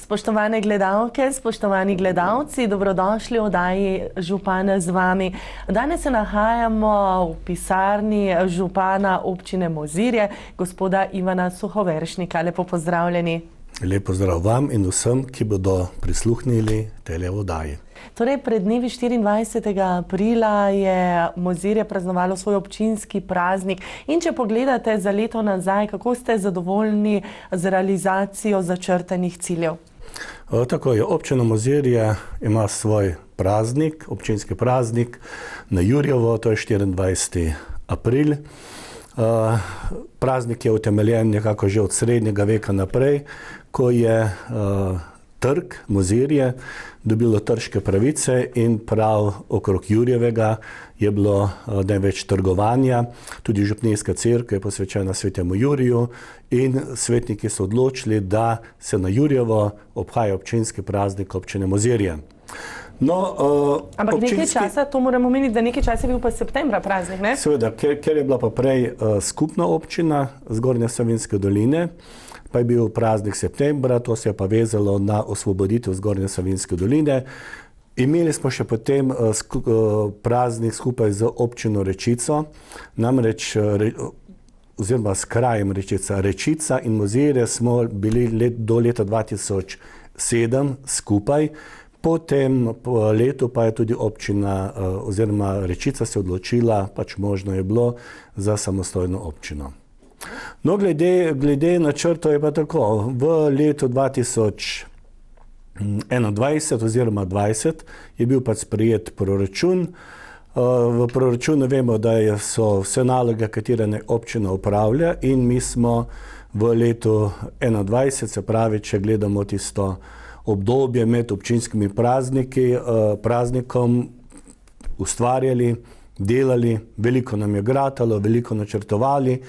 Spoštovane gledalke, spoštovani gledalci, dobrodošli v oddaji Župan z vami. Danes se nahajamo v pisarni župana občine Mozirje, gospoda Ivana Suhovršnika. Lepo pozdravljeni. Lep pozdrav vam in vsem, ki bodo prisluhnili tele oddaji. Torej, pred dnevi 24. aprila je Mozirje praznovalo svoj občinski praznik. In če pogledate za leto nazaj, kako ste zadovoljni z realizacijo začrtanih ciljev? Tako je, občina Mozirje ima svoj praznik, občinski praznik na Jurjevo, to je 24. april. Praznik je utemeljen nekako že od srednjega veka naprej, ko je trg Mozirje dobilo trške pravice in prav okrog Jurjevega je bilo največ trgovanja. Tudi župnijska cerkev je posvečena svetemu Juriju in svetniki so odločili, da se na Jurjevo obhaja občinski praznik občine Mozirje. Ampak nekaj časa, to moramo omeniti, da nekaj časa je bil pa septembra praznik, ne? Seveda, ker je bila pa prej skupna občina Zgornje Savinjske doline, pa je bil praznik septembra, to se je pa vezalo na osvoboditev Zgornje Savinjske doline. Imeli smo še potem praznik skupaj z občino Rečico, namreč oziroma s krajem Rečica in Mozirje smo bili do leta 2007 skupaj. Po tem letu pa je tudi občina oziroma Rečica se odločila, pač možno je bilo, za samostojno občino. No, glede načrtov je pa tako. V letu 2021 oziroma 2020 je bil pač sprejet proračun. V proračunu vemo, da so vse naloge, katere občina upravlja, in mi smo v letu 2021, se pravi, če gledamo tisto obdobje med občinskimi praznikom, ustvarjali, delali, veliko nam je gratalo, veliko načrtovali.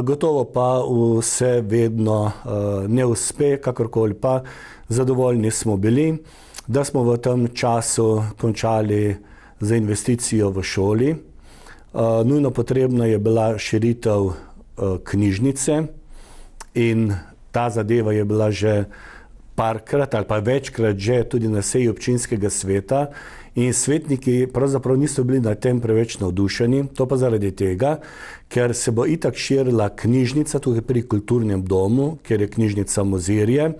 Gotovo pa vse vedno ne uspe, kakorkoli pa zadovoljni smo bili, da smo v tem času končali za investicijo v šoli. Nujno potrebna je bila širitev knjižnice in ta zadeva je bila že parkrat ali pa večkrat že tudi na seji občinskega sveta in svetniki pravzaprav niso bili na tem preveč navdušeni. To pa zaradi tega, ker se bo itak širila knjižnica tukaj pri kulturnem domu, ker je knjižnica Mozirje.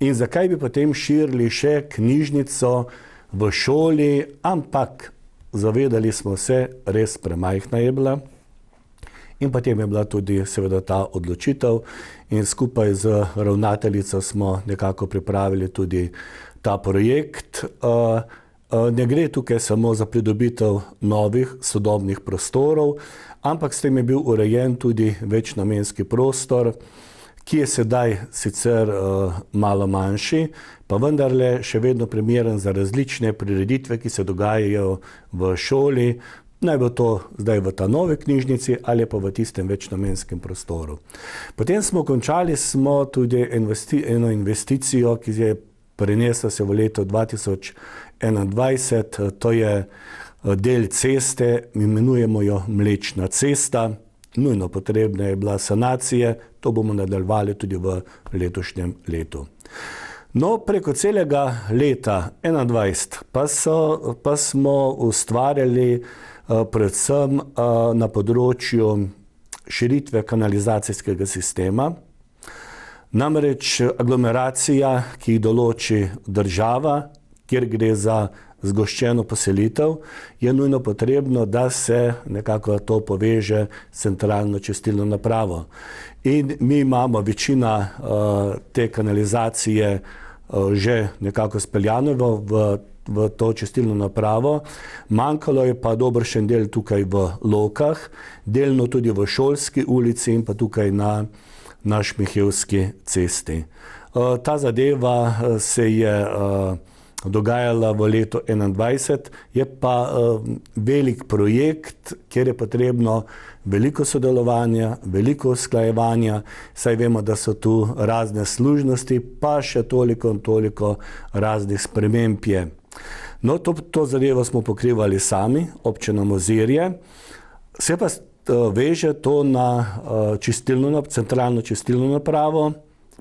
In zakaj bi potem širili še knjižnico v šoli, ampak zavedali smo se, res premajhna je bila. In potem je bila tudi seveda ta odločitev in skupaj z ravnateljico smo nekako pripravili tudi ta projekt. Ne gre tukaj samo za pridobitev novih sodobnih prostorov, ampak s tem je bil urejen tudi večnamenski prostor, ki je sedaj sicer malo manjši, pa vendarle še vedno primeren za različne prireditve, ki se dogajajo v šoli. Naj bo to zdaj v ta novi knjižnici ali pa v tistem večnamenskem prostoru. Potem smo končali tudi eno investicijo, ki je prenesla se v leto 2021, to je del ceste, imenujemo jo Mlečna cesta. Nujno potrebna je bila sanacija, to bomo nadaljevali tudi v letošnjem letu. No, preko celega leta 2021 pa smo ustvarjali predvsem na področju širitve kanalizacijskega sistema. Namreč aglomeracija, ki jih določi država, kjer gre za zgoščeno poselitev, je nujno potrebno, da se nekako to poveže s centralno čistilno napravo. In mi imamo večina te kanalizacije že nekako speljano v to čistilno napravo. Manjkalo je pa dobršen del tukaj v Lokah, delno tudi v Šolski ulici in pa tukaj na Šmihevski cesti. Ta zadeva se je dogajala v letu 2021, je pa velik projekt, kjer je potrebno veliko sodelovanja, veliko usklajevanja, saj vemo, da so tu razne služnosti, pa še toliko in toliko raznih sprememb je. No, to zadevo smo pokrivali sami, občina Mozirje, se pa veže to na centralno čistilno napravo,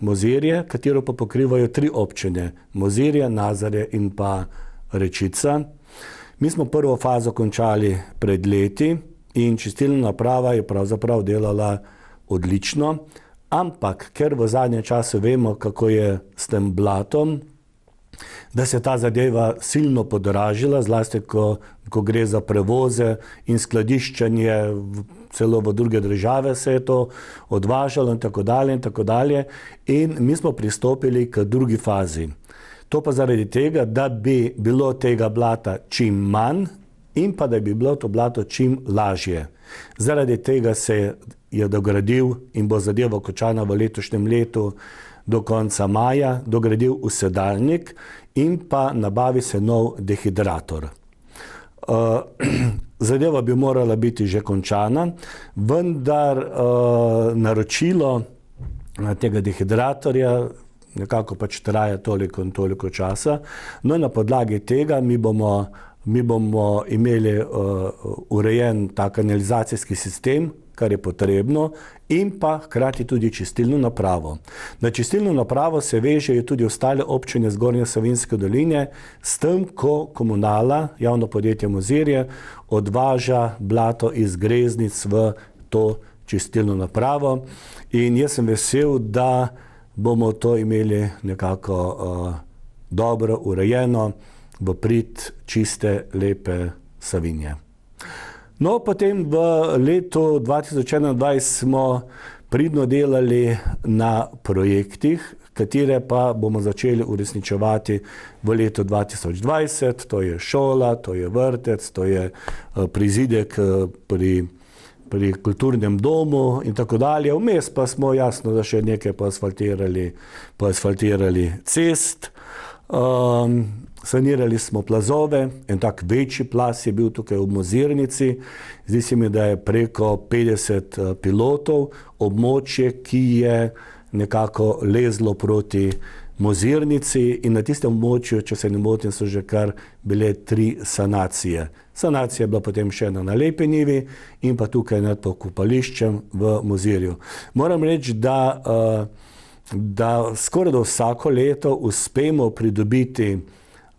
Mozirje, katero pa pokrivajo 3 občine, Mozirje, Nazarje in pa Rečica. Mi smo prvo fazo končali pred leti in čistilna naprava je pravzaprav delala odlično, ampak ker v zadnjem času vemo, kako je s tem blatom, da se ta zadeva silno podražila, zlasti ko gre za prevoze in skladiščenje, celo v druge države se je to odvažalo in tako dalje in tako dalje. In mi smo pristopili k drugi fazi. To pa zaradi tega, da bi bilo tega blata čim manj in pa da bi bilo to blato čim lažje. Zaradi tega se je dogradil in bo zadeva končana v letošnjem letu do konca maja, dogradil usedalnik in pa nabavi se nov dehidrator. Zadeva bi morala biti že končana, vendar naročilo tega dehidratorja nekako pač traja toliko in toliko časa. No, na podlagi tega mi bomo imeli urejen ta kanalizacijski sistem, kar je potrebno, in pa hkrati tudi čistilno napravo. Na čistilno napravo se vežejo tudi ostale občine Zgornje Savinjske doline, s tem, ko komunala, javno podjetje Mozirje, odvaža blato iz greznic v to čistilno napravo. In jaz sem vesel, da bomo to imeli nekako dobro urejeno v prid čiste, lepe Savinje. No, potem v letu 2021 smo pridno delali na projektih, katere pa bomo začeli uresničevati v letu 2020. To je šola, to je vrtec, to je prizidek pri kulturnem domu in tako dalje. Vmes pa smo jasno, da še nekaj poasfaltirali cest. Sanirali smo plazove, en tak večji plaz je bil tukaj v Mozirnici. Zdi se mi, da je preko 50 pilotov območje, ki je nekako lezlo proti Mozirnici in na tistem območju, če se ne motim, so že kar bile 3 sanacije. Sanacija je bila potem še ena na Lepi njivi in pa tukaj nad pokopališčem v Mozirju. Moram reči, da skoraj do vsako leto uspemo pridobiti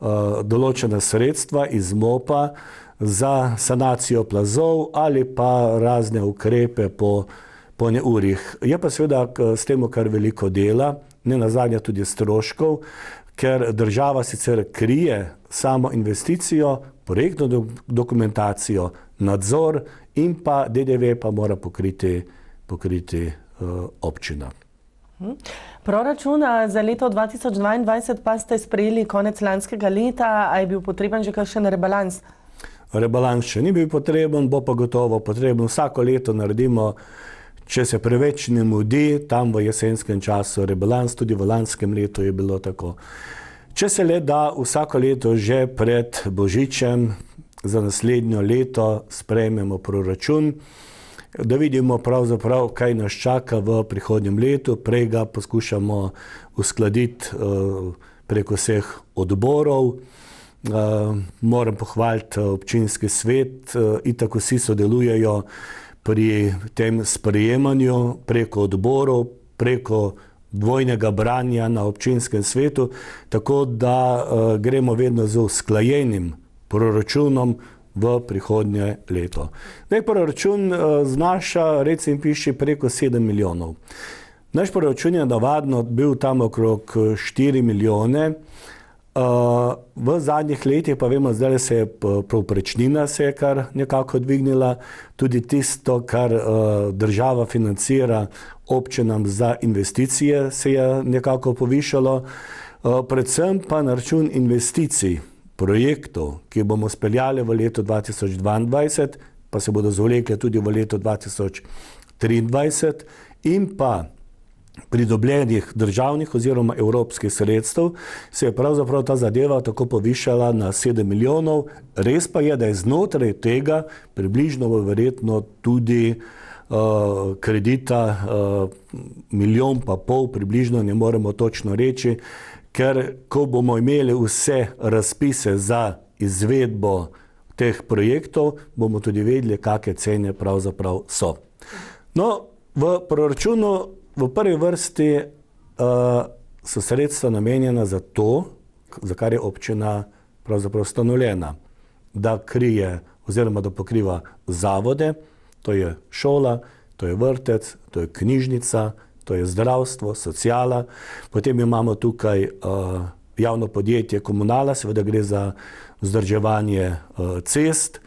določena sredstva iz MOP-a za sanacijo plazov ali pa razne ukrepe po neurjih. Je pa seveda s tem kar veliko dela, ne nazadnje tudi stroškov, ker država sicer krije samo investicijo, projektno dokumentacijo, nadzor in pa DDV pa mora pokriti občina. Proračun za leto 2022 pa ste sprejeli konec lanskega leta, a je bil potreben že kakšen rebalans? Rebalans še ni bil potreben, bo pa gotovo potreben. Vsako leto naredimo, če se preveč ne mudi, tam v jesenskem času rebalans, tudi v lanskem letu je bilo tako. Če se le da, vsako leto že pred Božičem za naslednjo leto sprejmemo proračun, da vidimo pravzaprav, kaj nas čaka v prihodnjem letu. Prej ga poskušamo uskladiti preko vseh odborov. Moram pohvaliti občinski svet, itak vsi sodelujejo pri tem sprejemanju preko odborov, preko dvojnega branja na občinskem svetu, tako da gremo vedno z usklajenim proračunom v prihodnje leto. Proračun znaša, recimo piši, preko 7 milijonov. Naš proračun je navadno bil tam okrog 4 milijone. V zadnjih letih pa vemo, zdaj se je povprečnina se kar nekako dvignila, tudi tisto, kar država financira občinam za investicije, se je nekako povišalo. Predvsem pa na račun investicij, projektov, ki bomo speljali v letu 2022, pa se bodo zvlekli tudi v letu 2023 in pa pridobljenih državnih oziroma evropskih sredstev, se je pravzaprav ta zadeva tako povišala na 7 milijonov. Res pa je, da je znotraj tega približno verjetno tudi kredita 1,5 milijona približno, ne moremo točno reči, ker ko bomo imeli vse razpise za izvedbo teh projektov, bomo tudi vedeli, kakšne cene pravzaprav so. No, v proračunu v prvi vrsti so sredstva namenjena za to, za kar je občina pravzaprav ustanovljena, da krije oziroma da pokriva zavode, to je šola, to je vrtec, to je knjižnica, to je zdravstvo, sociala. Potem imamo tukaj javno podjetje Komunala, seveda gre za vzdrževanje cest.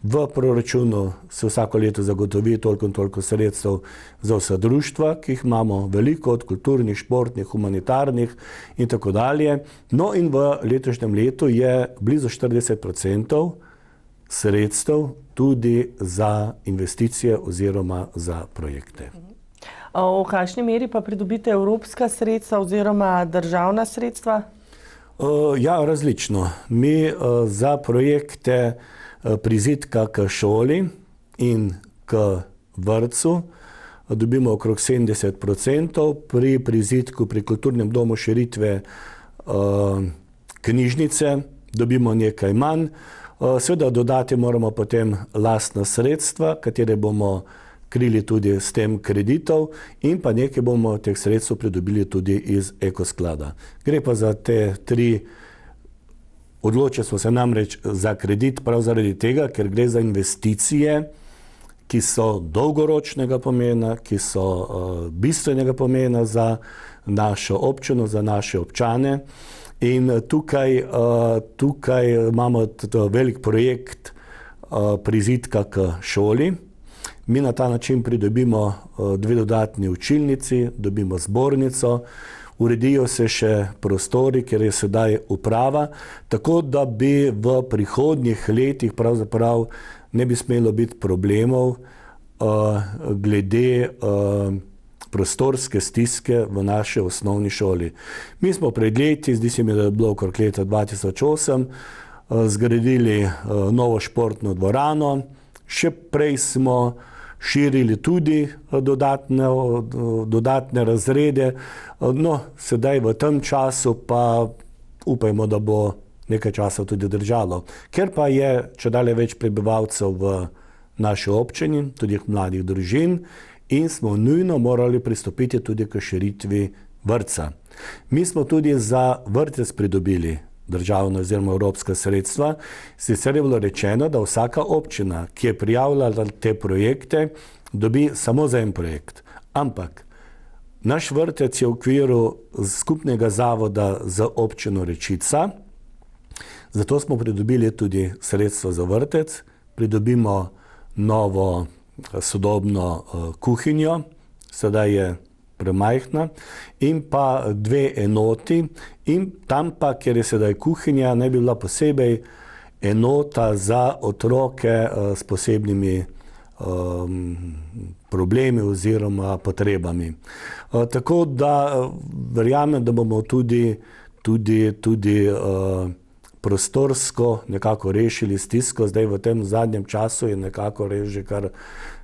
V proračunu se vsako leto zagotovi toliko in toliko sredstev za vsa društva, ki jih imamo veliko, od kulturnih, športnih, humanitarnih in tako dalje. No in v letošnjem letu je blizu 40% sredstev tudi za investicije oziroma za projekte. V kakšni meri pa pridobite evropska sredstva oziroma državna sredstva? Ja, različno. Mi za projekte prizidka k šoli in k vrtcu dobimo okrog 70%, pri prizidku pri kulturnem domu širitve knjižnice dobimo nekaj manj. Seveda dodati moramo potem lastna sredstva, katere bomo krili tudi s tem kreditov, in pa nekaj bomo teh sredstev pridobili tudi iz ekosklada. Gre pa za te tri. Odločili smo se namreč za kredit prav zaradi tega, ker gre za investicije, ki so dolgoročnega pomena, ki so bistvenega pomena za našo občino, za naše občane. In tukaj imamo velik projekt prizidka k šoli. Mi na ta način pridobimo 2 dodatni učilnici, dobimo zbornico, uredijo se še prostori, ker je sedaj uprava, tako da bi v prihodnjih letih pravzaprav ne bi smelo biti problemov glede prostorske stiske v naši osnovni šoli. Mi smo pred leti, zdi se mi, da je bilo okrog leta 2008, zgradili novo športno dvorano, še prej smo širili tudi dodatne razrede. No, sedaj v tem času pa upajmo, da bo nekaj časa tudi držalo. Ker pa je čedalje več prebivalcev v naši občini, tudi mladih družin, in smo nujno morali pristopiti tudi k širitvi vrtca. Mi smo tudi za vrtec pridobili državna oziroma evropska sredstva. Sicer je bilo rečeno, da vsaka občina, ki je prijavljala te projekte, dobi samo za en projekt. Ampak naš vrtec je v okviru skupnega zavoda za občino Rečica, zato smo pridobili tudi sredstva za vrtec, pridobimo novo sodobno kuhinjo, sedaj je premajhna, in pa 2 enoti, in tam pa, kjer je sedaj kuhinja, ne bi bila posebej enota za otroke s posebnimi problemi oziroma potrebami. Tako da verjamem, da bomo tudi prostorsko nekako rešili stisko. Zdaj v tem zadnjem času je nekako res že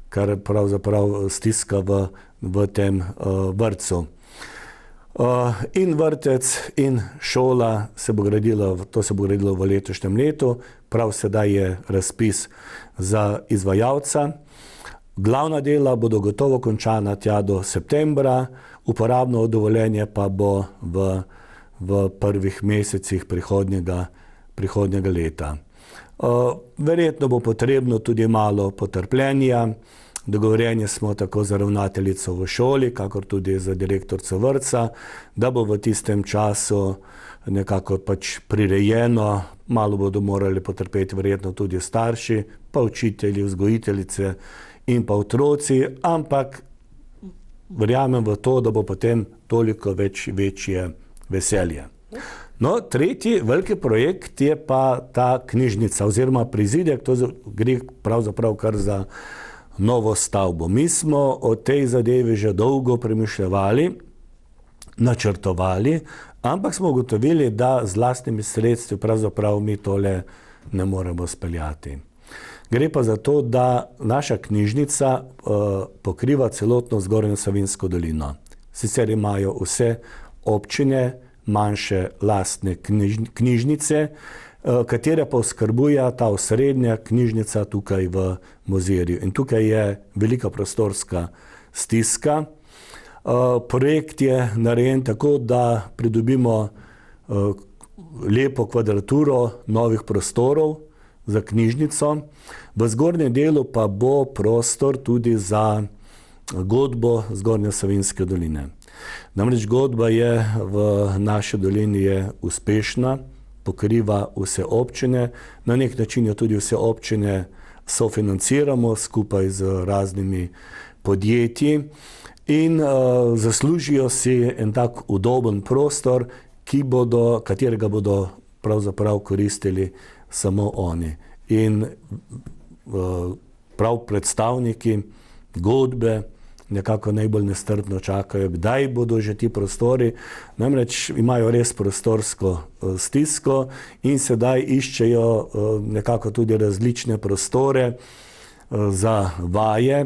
kar pravzaprav stiska v tem vrtcu. In vrtec in šola se bo gradilo v letošnjem letu. Prav sedaj je razpis za izvajalca. Glavna dela bodo gotovo končana tja do septembra, uporabno dovoljenje pa bo v prvih mesecih prihodnjega leta. Verjetno bo potrebno tudi malo potrpljenja. Dogovorjeni smo tako za ravnateljico v šoli, kakor tudi za direktorico vrtca, da bo v tistem času nekako pač prirejeno, malo bodo morali potrpeti verjetno tudi starši, pa učitelji, vzgojiteljice in pa otroci, ampak verjamem v to, da bo potem toliko večje veselje. No, tretji veliki projekt je pa ta knjižnica oziroma prizidek, to gre pravzaprav kar za novo stavbo. Mi smo o tej zadevi že dolgo premišljevali, načrtovali, ampak smo ugotovili, da z lastnimi sredstvi pravzaprav mi tole ne moremo speljati. Gre pa za to, da naša knjižnica pokriva celotno Zgornjo Savinjsko dolino. Sicer imajo vse občine manjše lastne knjižnice, katere pa oskrbuje ta osrednja knjižnica tukaj v Mozirju. In tukaj je velika prostorska stiska, Projekt je narejen tako, da pridobimo lepo kvadraturo novih prostorov za knjižnico. V zgornjem delu pa bo prostor tudi za godbo Zgornje Savinjske doline. Namreč godba je v naši dolini je uspešna, pokriva vse občine, na nek način jo tudi vse občine sofinanciramo skupaj z raznimi podjetji in zaslužijo si en tak udoben prostor, katerega bodo pravzaprav koristili samo oni. In prav predstavniki godbe nekako najbolj nestrpno čakajo, kdaj bodo že ti prostori, namreč imajo res prostorsko stisko in sedaj iščejo nekako tudi različne prostore za vaje.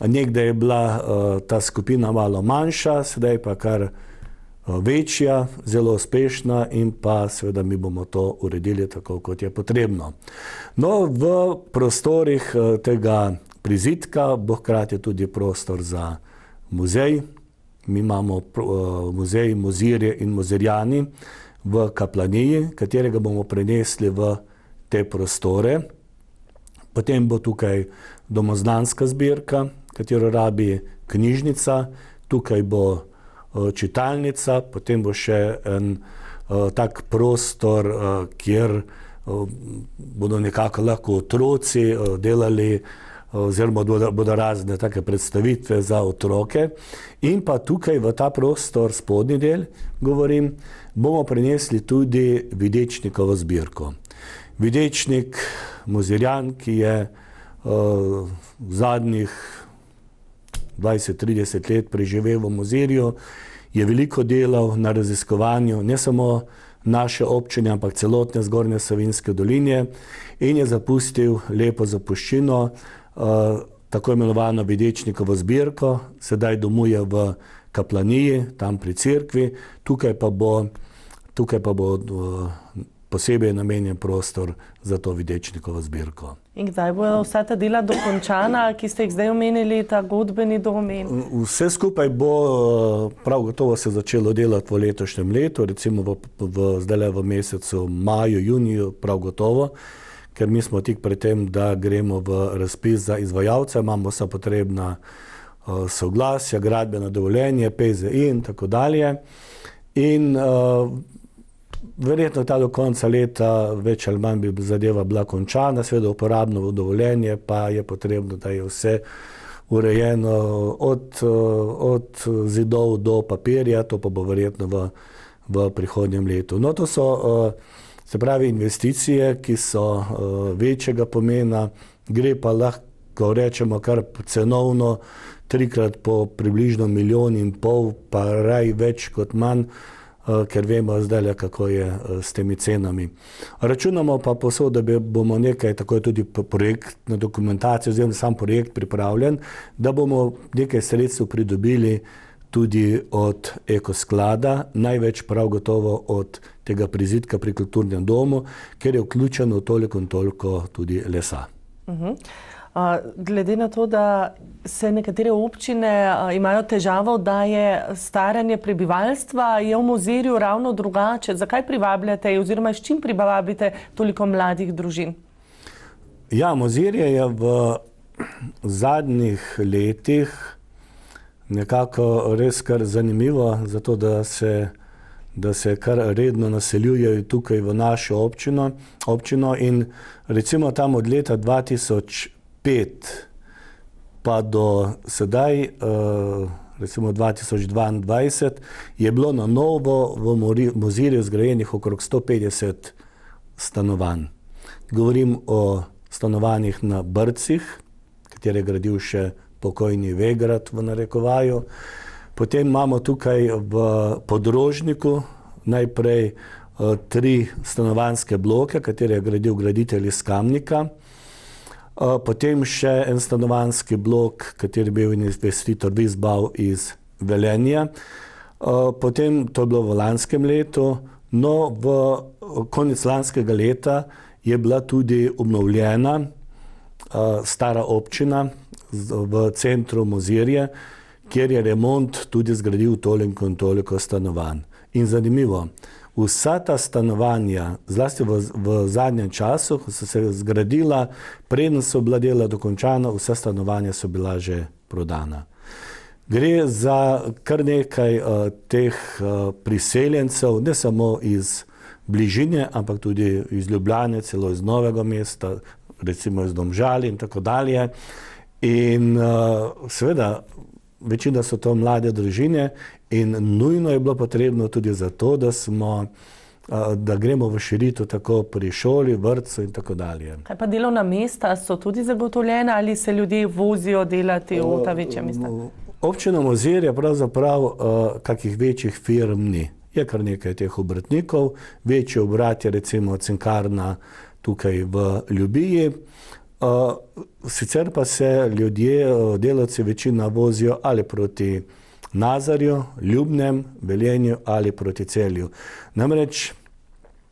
Nekdaj je bila ta skupina malo manjša, sedaj pa kar večja, zelo uspešna in pa seveda mi bomo to uredili tako, kot je potrebno. No, v prostorih tega prizidka bo hkrati tudi prostor za muzej. Mi imamo muzej Mozirje in Mozirjani v Kaplaniji, katerega bomo prenesli v te prostore. Potem bo tukaj domozdanska zbirka, katero rabi knjižnica, tukaj bo čitalnica, potem bo še en tak prostor, kjer bodo nekako lahko otroci delali oziroma bodo razne take predstavitve za otroke. In pa tukaj v ta prostor, spodnji del, govorim, bomo prenesli tudi Videčnikovo zbirko. Videčnik Mozirjan, ki je zadnjih 20-30 let preživel v Mozirju, je veliko delal na raziskovanju ne samo naše občine, ampak celotne Zgornje Savinjske doline in je zapustil lepo zapuščino, tako imenovano Videčnikovo zbirko, sedaj domuje v Kaplaniji, tam pri cerkvi, tukaj pa bo posebej namenjen prostor za to Videčnikovo zbirko. In kdaj bodo vsa ta dela dokončana, ki ste jih zdaj omenili, ta godbeni dom? Vse skupaj bo prav gotovo se začelo delati v letošnjem letu, recimo zdaj v mesecu maju, juniju, prav gotovo, ker mi smo tik pred tem, da gremo v razpis za izvajalce, imamo vsa potrebna soglasja, gradbeno dovoljenje, PZI in tako dalje. In verjetno ta do konca leta več ali manj bi zadeva bila končana, seveda uporabno dovoljenje pa je potrebno, da je vse urejeno od zidov do papirja, to pa bo verjetno v prihodnjem letu. No, to so se pravi investicije, ki so večjega pomena, gre pa lahko rečemo kar cenovno, trikrat po približno 1,5 milijona, pa raj več kot manj, ker vemo zdaj, kako je s temi cenami. Računamo pa posod, da bomo nekaj, tako je tudi projektna dokumentacija, oziroma sam projekt pripravljen, da bomo nekaj sredstev pridobili tudi od Ekosklada, največ prav gotovo od tega prizidka pri kulturnem domu, ker je vključeno toliko in toliko tudi lesa. Glede na to, da se nekatere občine imajo težavo, da je staranje prebivalstva, je v Mozirju ravno drugače. Zakaj privabljate oziroma s čim privabite toliko mladih družin? Ja, Mozirje je v zadnjih letih nekako res kar zanimivo, zato da se kar redno naseljujejo tukaj v našo občino in recimo tam od leta 2005 pa do sedaj, recimo 2022, je bilo na novo v Mozirju zgrajenih okrog 150 stanovanj. Govorim o stanovanjih na Brcih, katere je gradil še pokojni Vegrad v narekovaju. Potem imamo tukaj v Podrožniku najprej 3 stanovanjske bloke, katere je gradil graditelj iz Kamnika. Potem še en stanovanjski blok, kateri je bil investitor Visbau iz Velenja. Potem, to je bilo v lanskem letu, no v konec lanskega leta je bila tudi obnovljena stara občina v centru Mozirje, kjer je remont tudi zgradil toliko in toliko stanovanj. In zanimivo, vsa ta stanovanja, zlasti v zadnjem času, ko so se zgradila, preden so bila dela dokončana, vsa stanovanja so bila že prodana. Gre za kar nekaj teh priseljencev, ne samo iz bližine, ampak tudi iz Ljubljane, celo iz Novega mesta, recimo iz Domžal in tako dalje. In seveda, večina so to mlade družine in nujno je bilo potrebno tudi zato, da gremo v širitev tako pri šoli, vrtcu in tako dalje. Kaj pa delovna mesta so tudi zagotovljena ali se ljudje vozijo delati v ta večja mesta? Občina Mozirje pravzaprav kakih večjih firm ni. Je kar nekaj teh obrtnikov, večji obrat je recimo cinkarna tukaj v Ljubiji. Sicer pa se ljudje, delavci večina vozijo ali proti Nazarju, Ljubnem, Velenju ali proti Celju. Namreč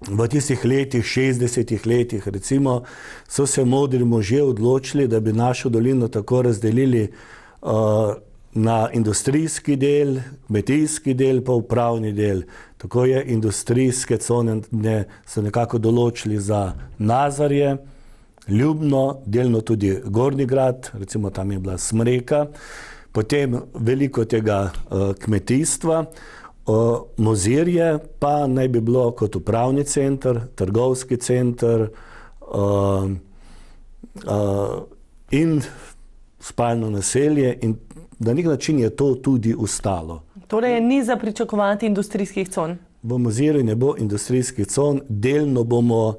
v tistih letih, 60 letih recimo, so se modri možje odločili, da bi našo dolino tako razdelili na industrijski del, kmetijski del pa upravni del. Tako je industrijske cone so nekako določili za Nazarje, Ljubno, delno tudi Gornji Grad, recimo tam je bila Smreka, potem veliko tega kmetijstva. Mozirje pa naj bi bilo kot upravni center, trgovski center in spalno naselje in na nek način je to tudi ostalo. Torej ni za pričakovati industrijskih con? V Mozirju ne bo industrijskih con, delno bomo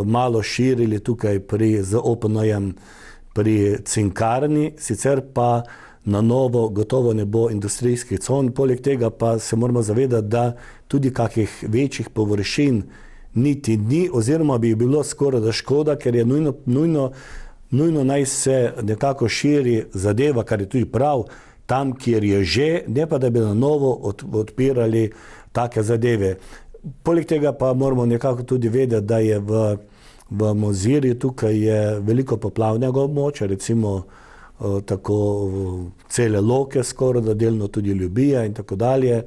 malo širili tukaj z OPN-jem pri cinkarni, sicer pa na novo gotovo ne bo industrijskih con. Poleg tega pa se moramo zavedati, da tudi kakih večjih površin niti ni, oziroma bi bilo skoraj da škoda, ker je nujno naj se nekako širi zadeva, kar je tudi prav, tam, kjer je že, ne pa da bi na novo odpirali take zadeve. Poleg tega pa moramo nekako tudi vedeti, da je v Mozirju tukaj je veliko poplavnega območja, recimo tako cele Loke skoraj, da delno tudi Ljubija in tako dalje.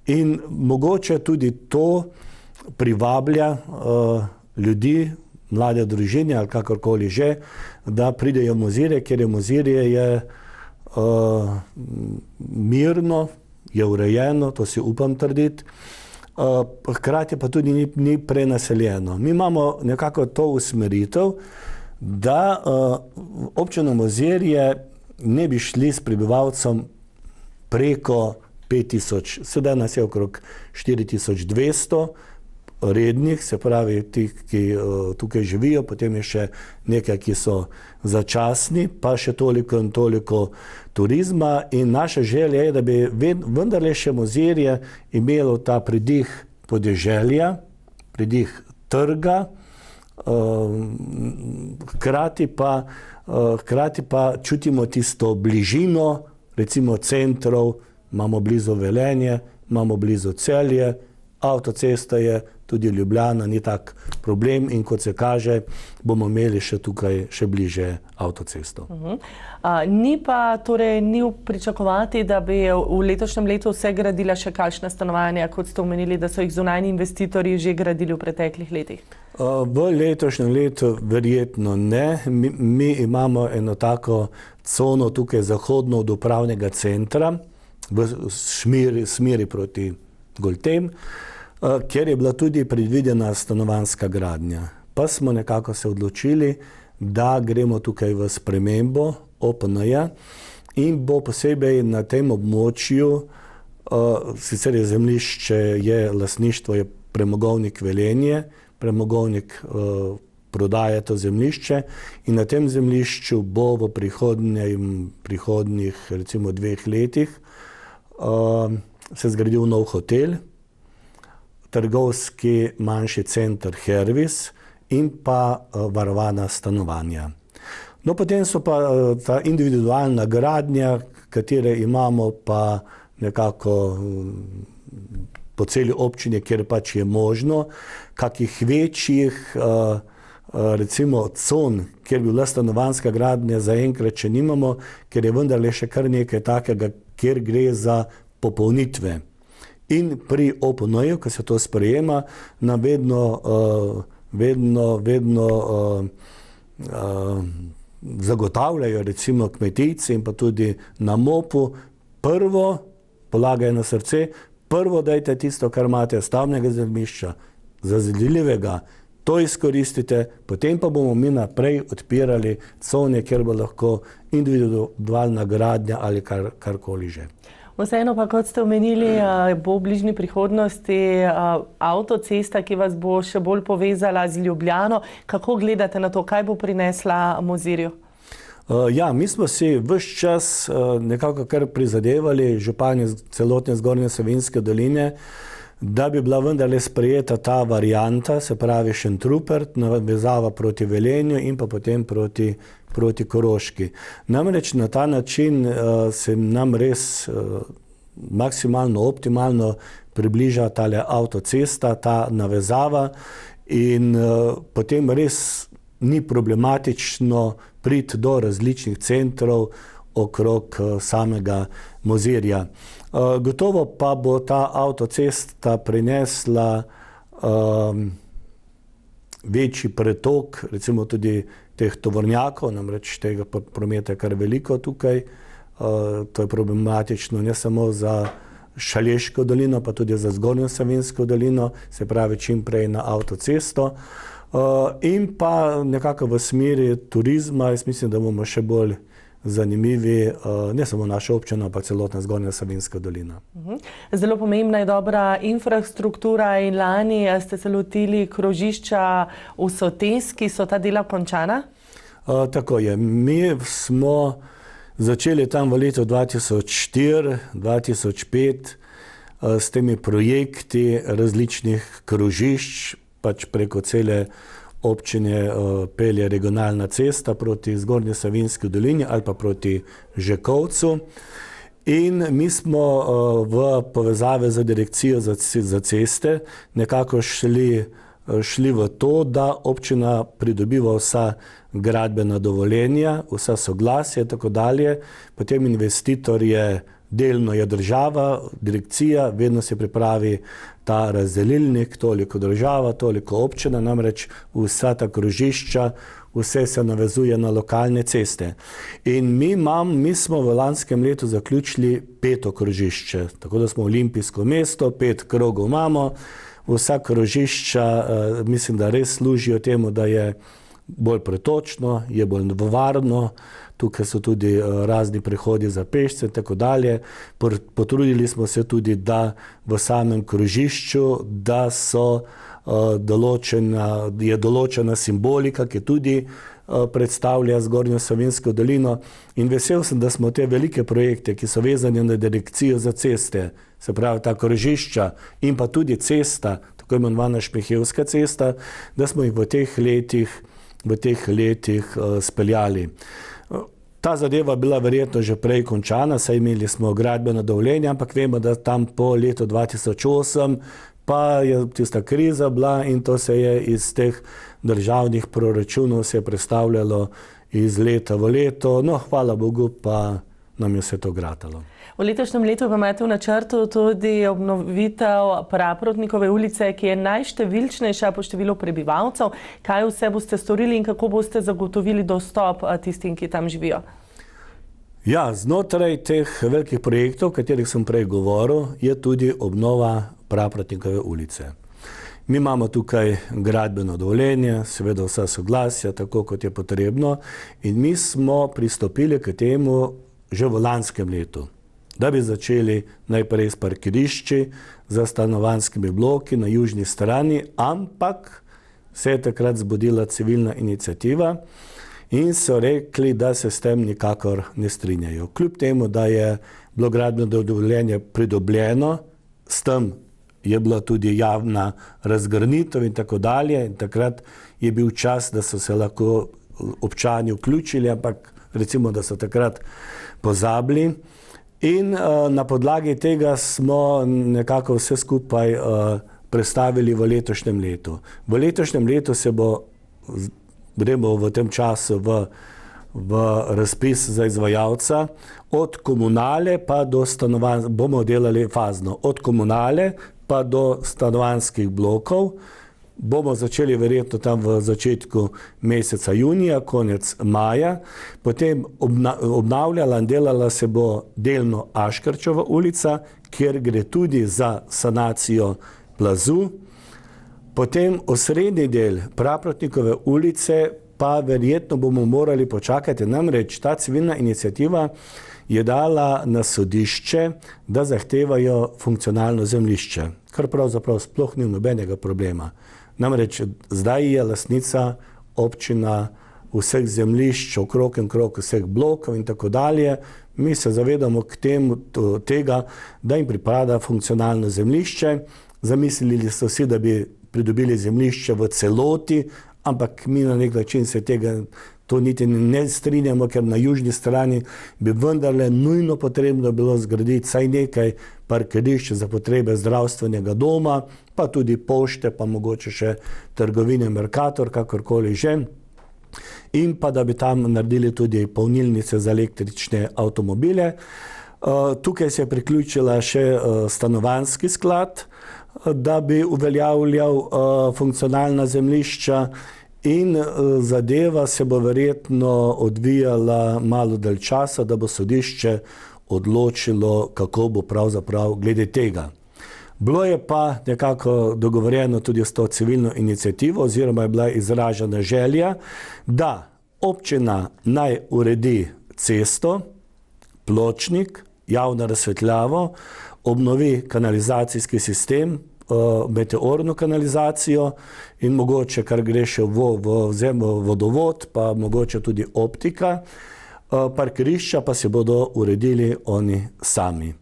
In mogoče tudi to privablja ljudi, mlade družine ali kakorkoli že, da pridejo v Mozirje, ker je Mozirje mirno, je urejeno, to si upam trditi. Hkrati pa tudi ni prenaseljeno. Mi imamo nekako to usmeritev, da občina Mozirje ne bi šli s prebivalcem preko 5000, sedaj nas je okrog 4200 rednih, se pravi ti, ki tukaj živijo, potem je še nekaj, ki so začasni, pa še toliko in toliko turizma in naša želja je, da bi vendarle še Mozirje imelo ta pridih podeželja, pridih trga, hkrati pa čutimo tisto bližino, recimo centrov, imamo blizu Velenje, imamo blizu Celje, avtocesta je, tudi Ljubljana ni tak problem in kot se kaže, bomo imeli še tukaj še bliže avtocesto. Ni pa torej ni pričakovati, da bi v letošnjem letu se gradila še kakšna stanovanja, kot ste omenili, da so jih zunanji investitorji že gradili v preteklih letih? V letošnjem letu verjetno ne. Mi imamo eno tako cono tukaj zahodno od upravnega centra v smeri proti Goltem, kjer je bila tudi predvidena stanovanjska gradnja. Pa smo nekako se odločili, da gremo tukaj v spremembo OPN-ja in bo posebej na tem območju, sicer je zemljišče, je lastništvo, je premogovnik Velenje, premogovnik prodaja to zemljišče in na tem zemljišču bo v prihodnjih recimo 2 letih se zgradil nov hotel, trgovski manjši center Hervis in pa varovana stanovanja. No, potem so pa ta individualna gradnja, katere imamo pa nekako po celi občini, kjer pač je možno, kakih večjih recimo con, kjer bi bila stanovanjska gradnja, zaenkrat še nimamo, ker je vendarle še kar nekaj takega, kjer gre za popolnitve. In pri OPN-ju, ko se to sprejema, nam vedno zagotavljajo recimo kmetijci in pa tudi na MOP-u, prvo polagajo na srce, prvo dajte tisto, kar imate stavbnega zemljišča, zazidljivega, to izkoristite, potem pa bomo mi naprej odpirali cone, kjer bo lahko individualna gradnja ali karkoli že. Vseeno pa, kot ste omenili, bo v bližnji prihodnosti avtocesta, ki vas bo še bolj povezala z Ljubljano. Kako gledate na to, kaj bo prinesla Mozirju? Ja, mi smo si ves čas nekako kar prizadevali, župani celotne Zgornje Savinjske doline, da bi bila vendarle sprejeta ta varianta, se pravi Šentrupert, navezava proti Velenju in pa potem proti Koroški. Namreč na ta način se nam res maksimalno, optimalno približa tale avtocesta, ta navezava in potem res ni problematično priti do različnih centrov okrog samega Mozirja. Gotovo pa bo ta avtocesta prinesla večji pretok, recimo tudi teh tovornjakov, namreč tega prometa je kar veliko tukaj. To je problematično ne samo za Šaleško dolino, pa tudi za Zgornjo Savinjsko dolino, se pravi čim prej na avtocesto. In pa nekako v smeri turizma, jaz mislim, da bomo še bolj zanimivi, ne samo naša občina, pa celotna Zgornja Savinjska dolina. Zelo pomembna je dobra infrastruktura in lani ste se lotili krožišča v Soteski. So ta dela končana? Tako je. Mi smo začeli tam v letu 2004-2005 s temi projekti različnih krožišč, pač preko cele občine pelje regionalna cesta proti Zgornji Savinjski dolini ali pa proti Žekovcu. In mi smo v povezave z direkcijo za ceste nekako šli v to, da občina pridobiva vsa gradbena dovoljenja, vsa soglasja in tako dalje. Potem investitor je, delno je država, direkcija, vedno se pripravi ta razdelilnik, toliko država, toliko občina, namreč vsa ta krožišča, vse se navezuje na lokalne ceste. In mi smo v lanskem letu zaključili 5. krožišče, tako da smo olimpijsko mesto, 5 krogov imamo, vsa krožišča mislim, da res služijo temu, da je bolj pretočno, je bolj varno, tukaj so tudi razni prehodi za pešce in tako dalje. Potrudili smo se tudi, da v samem krožišču, da je določena simbolika, ki tudi predstavlja Zgornjo Savinjsko dolino. In vesel sem, da smo te velike projekte, ki so vezani na direkcijo za ceste, se pravi ta krožišča in pa tudi cesta, tako imenovana Šmihevska cesta, da smo jih v teh letih speljali. Ta zadeva bila verjetno že prej končana, saj imeli smo gradbeno dovoljenje, ampak vemo, da tam po letu 2008 pa je tista kriza bila in to se je iz teh državnih proračunov se je predstavljalo iz leta v leto. No, hvala Bogu, pa nam je vse to gratalo. V letošnjem letu pa imate v načrtu tudi obnovitev Praprotnikove ulice, ki je najštevilčnejša po številu prebivalcev. Kaj vse boste storili in kako boste zagotovili dostop tistim, ki tam živijo? Ja, znotraj teh velikih projektov, o katerih sem prej govoril, je tudi obnova Praprotnikove ulice. Mi imamo tukaj gradbeno dovoljenje, seveda vsa soglasja, tako kot je potrebno, in mi smo pristopili k temu že v lanskem letu, da bi začeli najprej s parkirišči za stanovanjskimi bloki na južni strani, ampak se je takrat zbudila civilna iniciativa in so rekli, da se s tem nikakor ne strinjajo. Kljub temu, da je bilo gradbeno dovoljenje pridobljeno, s tem je bila tudi javna razgrnitev in tako dalje, in takrat je bil čas, da so se lahko občani vključili, ampak recimo, da so takrat pozabili. In na podlagi tega smo nekako vse skupaj prestavili v letošnjem letu. V letošnjem letu se bo gremo v tem času v razpis za izvajalca, od komunale pa do stanovanj, bomo delali fazno, od komunale pa do stanovanjskih blokov. Bomo začeli verjetno tam v začetku meseca junija, konec maja, potem obnavljala in delala se bo delno Aškerčeva ulica, kjer gre tudi za sanacijo plazu. Potem osrednji del Praprotnikove ulice pa verjetno bomo morali počakati, namreč ta civilna iniciativa je dala na sodišče, da zahtevajo funkcionalno zemljišče, kar pravzaprav sploh ni nobenega problema. Namreč zdaj je lastnica občina vseh zemljišč, okrog in krog vseh blokov in tako dalje. Mi se zavedamo k tega, da jim pripada funkcionalno zemljišče. Zamislili so si, da bi pridobili zemljišče v celoti, ampak mi na nek način se tega to niti ne strinjamo, ker na južni strani bi vendarle nujno potrebno bilo zgraditi vsaj nekaj parkirišč za potrebe zdravstvenega doma, pa tudi pošte, pa mogoče še trgovine Mercator, kakorkoli že. In pa da bi tam naredili tudi polnilnice za električne avtomobile. Tukaj se je priključila še stanovanjski sklad, da bi uveljavljal funkcionalna zemljišča, in zadeva se bo verjetno odvijala malo dalj časa, da bo sodišče odločilo, kako bo pravzaprav glede tega. Bilo je pa nekako dogovorjeno tudi s to civilno inicijativo, oziroma je bila izražena želja, da občina naj uredi cesto, pločnik, javno razsvetljavo, obnovi kanalizacijski sistem, meteorno kanalizacijo in mogoče, kar gre še v vodovod, pa mogoče tudi optika. Parkirišča pa se bodo uredili oni sami.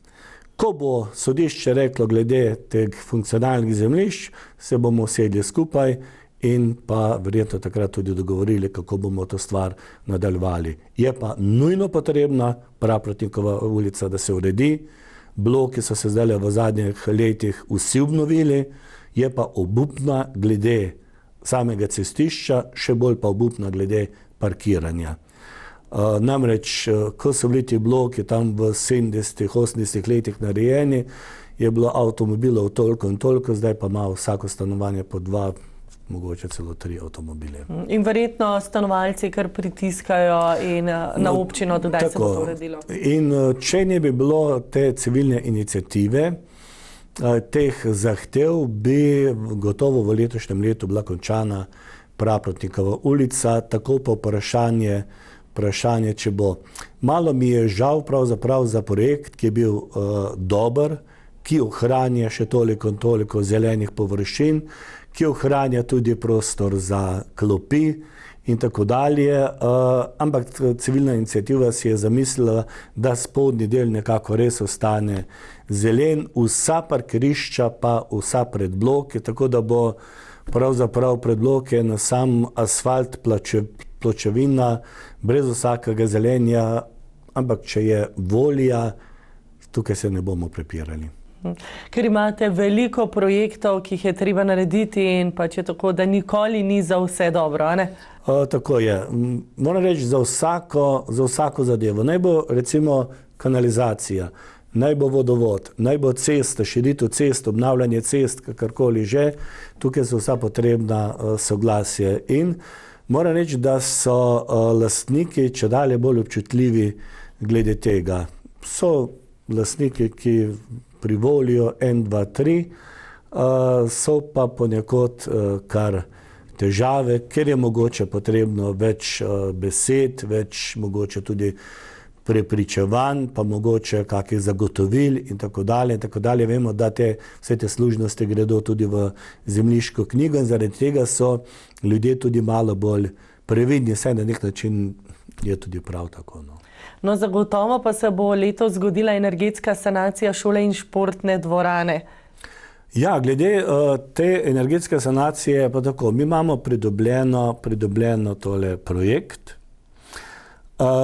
Ko bo sodišče reklo glede teh funkcionalnih zemljišč, se bomo sedli skupaj in pa verjetno takrat tudi dogovorili, kako bomo to stvar nadaljevali. Je pa nujno potrebna Praprotnikova ulica, da se uredi. Bloki so se zdaj v zadnjih letih vsi obnovili, je pa obupna glede samega cestišča, še bolj pa obupna glede parkiranja. Namreč, ko so bili ti bloki tam v 70-ih, 80-ih letih narejeni, je bilo avtomobilov toliko in toliko, zdaj pa ima vsako stanovanje po 2, mogoče celo 3 avtomobile. In verjetno stanovalci kar pritiskajo in na občino, dodaj se bo to uredilo. In če ne bi bilo te civilne iniciative, teh zahtev, bi gotovo v letošnjem letu bila končana Praprotnikova ulica, tako pa vprašanje, če bo. Malo mi je žal pravzaprav za projekt, ki je bil dober, ki ohranja še toliko in toliko zelenih površin, ki ohranja tudi prostor za klopi in tako dalje, ampak civilna iniciativa si je zamislila, da spodnji del nekako res ostane zelen, vsa parkirišča pa vsa predbloke, tako da bo pravzaprav predbloke na sam asfalt pločevina, brez vsakega zelenja, ampak če je volja, tukaj se ne bomo prepirali. Ker imate veliko projektov, ki jih je treba narediti in pa če tako, da nikoli ni za vse dobro, a ne? Tako je. Moram reči, za vsako zadevo. Naj bo recimo kanalizacija, naj bo vodovod, naj bo cesta, širitev cest, obnavljanje cest, kakorkoli že, tukaj so vsa potrebna soglasje. In moram reči, da so lastniki čedalje bolj občutljivi glede tega. So lastniki, ki privolijo 1, 2, 3, so pa ponekod kar težave, ker je mogoče potrebno več besed, več mogoče tudi prepričevanj, pa mogoče kakih zagotovil in tako dalje. In tako dalje. Vemo, da vse te služnosti gredo tudi v zemljiško knjigo in zaradi tega so ljudje tudi malo bolj previdni, saj na nek način je tudi prav tako. No, zagotovo pa se bo letos zgodila energetska sanacija šole in športne dvorane. Ja, glede te energetske sanacije pa tako, mi imamo pridobljeno tole projekt.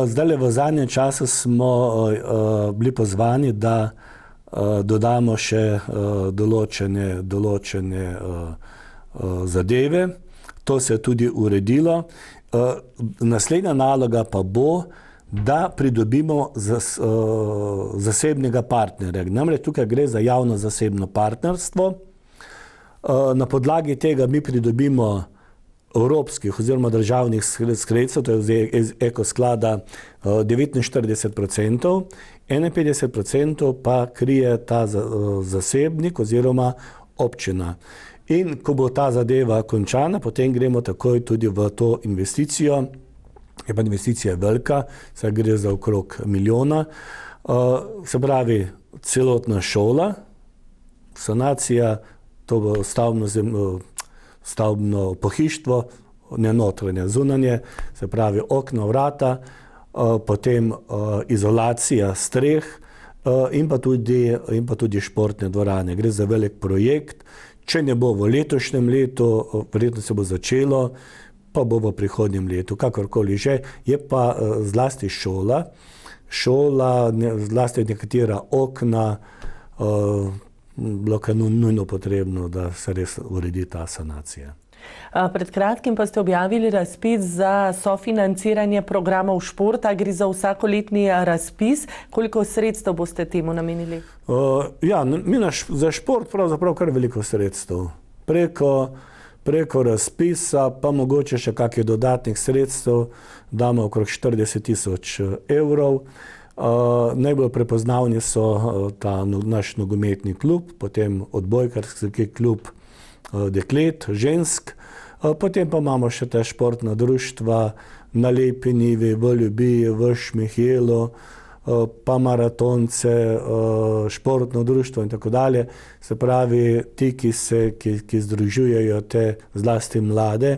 Zdaj v zadnjem času smo bili pozvani, da dodamo še določene zadeve. to se je tudi uredilo. Naslednja naloga pa bo, da pridobimo zasebnega partnerja. Namreč tukaj gre za javno-zasebno partnerstvo. Na podlagi tega mi pridobimo evropskih oziroma državnih sredstev, to je iz ekosklada 49%, 51% pa krije ta zasebnik oziroma občina. In ko bo ta zadeva končana, potem gremo takoj tudi v to investicijo. Je pa investicija velika, saj gre za okrog 1 milijona. Se pravi, celotna šola, sanacija, to bo stavbno pohištvo, ne notranje, zunanje, se pravi okna, vrata, potem izolacija streh in pa tudi športne dvorane. Gre za velik projekt. Če ne bo v letošnjem letu, verjetno se bo začelo, pa bo v prihodnjem letu, kakorkoli že, je pa zlasti šola, zlasti nekatera okna, bilo je nujno potrebno, da se res uredi ta sanacija. Pred kratkim pa ste objavili razpis za sofinanciranje programov športa. Gre za vsakoletni razpis. Koliko sredstev boste temu namenili? Mi za šport pravzaprav kar veliko sredstev. Preko razpisa pa mogoče še kakih dodatnih sredstev damo okrog 40 000 evrov. Najbolj prepoznavni so ta naš nogometni klub, potem odbojkarski klub deklet, žensk, potem pa imamo še te športna društva na Lepi Nivi, v Ljubiji, v Šmihelu, pa maratonce, športno društvo in tako dalje. Se pravi, ti, ki združujejo te zlasti mlade.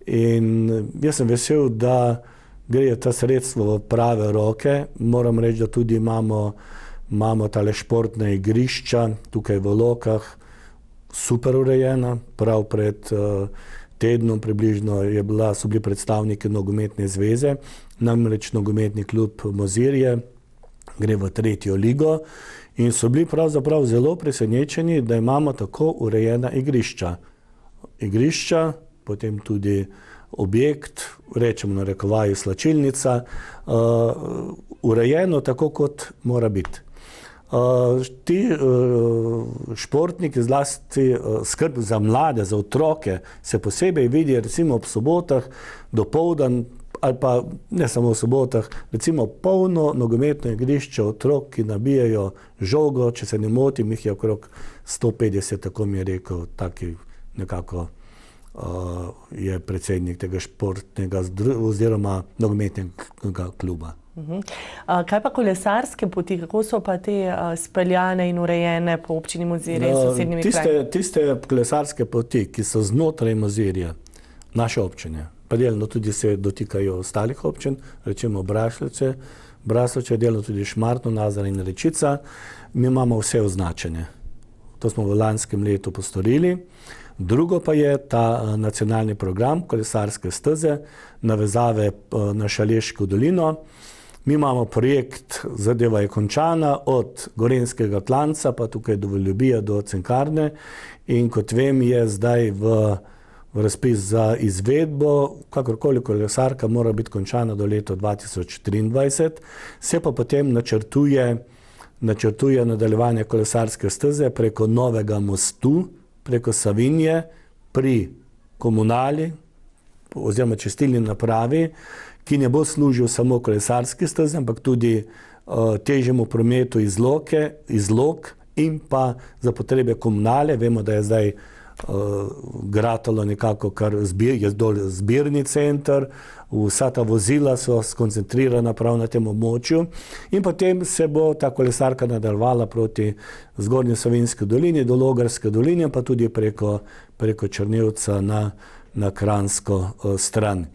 In jaz sem vesel, da gre ta sredstvo v prave roke. Moram reči, da tudi imamo tale športna igrišča tukaj v Lokah, super urejena. Prav pred tednom približno so bili predstavniki nogometne zveze, namreč nogometni klub Mozirje gre v 3. ligo in so bili pravzaprav zelo presenečeni, da imamo tako urejena igrišča. Igrišča, potem tudi objekt, rečemo na rekovaji slačilnica, urejeno tako, kot mora biti. Ti športniki, zlasti skrb za mlade, za otroke, se posebej vidi recimo ob sobotah dopoldan, ali pa ne samo v sobotah, recimo polno nogometno igrišče otrok, ki nabijajo žogo, če se ne motim, jih je okrog 150, tako mi je rekel, taki nekako je predsednik tega športnega oziroma nogometnega kluba. Kaj pa kolesarske poti, kako so pa te speljane in urejene po občini Mozirje in sosednjimi kraji? Tiste kolesarske poti, ki so znotraj Mozirja, naše občine, pa delno tudi se dotikajo ostalih občin, rečemo Braslovče, delno tudi Šmartno, Nazar in Rečica, mi imamo vse označene. To smo v lanskem letu postorili. Drugo pa je ta nacionalni program kolesarske steze, navezave na Šaleško dolino. Mi imamo projekt, zadeva je končana, od Gorenjskega klanca pa tukaj do Ljubije, do Cinkarne, in kot vem, je zdaj v razpis za izvedbo, kakorkoli kolesarka mora biti končana do leta 2023, se pa potem načrtuje nadaljevanje kolesarske steze preko novega mostu, preko Savinje, pri komunali oziroma čistilni napravi, ki ne bo služil samo kolesarski stezi, ampak tudi težjemu prometu iz Lok in pa za potrebe komunale. Vemo, da je zdaj Gratalo nekako kar je zbirni center, vsa ta vozila so skoncentrirana prav na tem območju in potem se bo ta kolesarka nadaljevala proti Zgornji Savinjski dolini, do Logarske doline, pa tudi preko Črnevca na Kranjsko stran.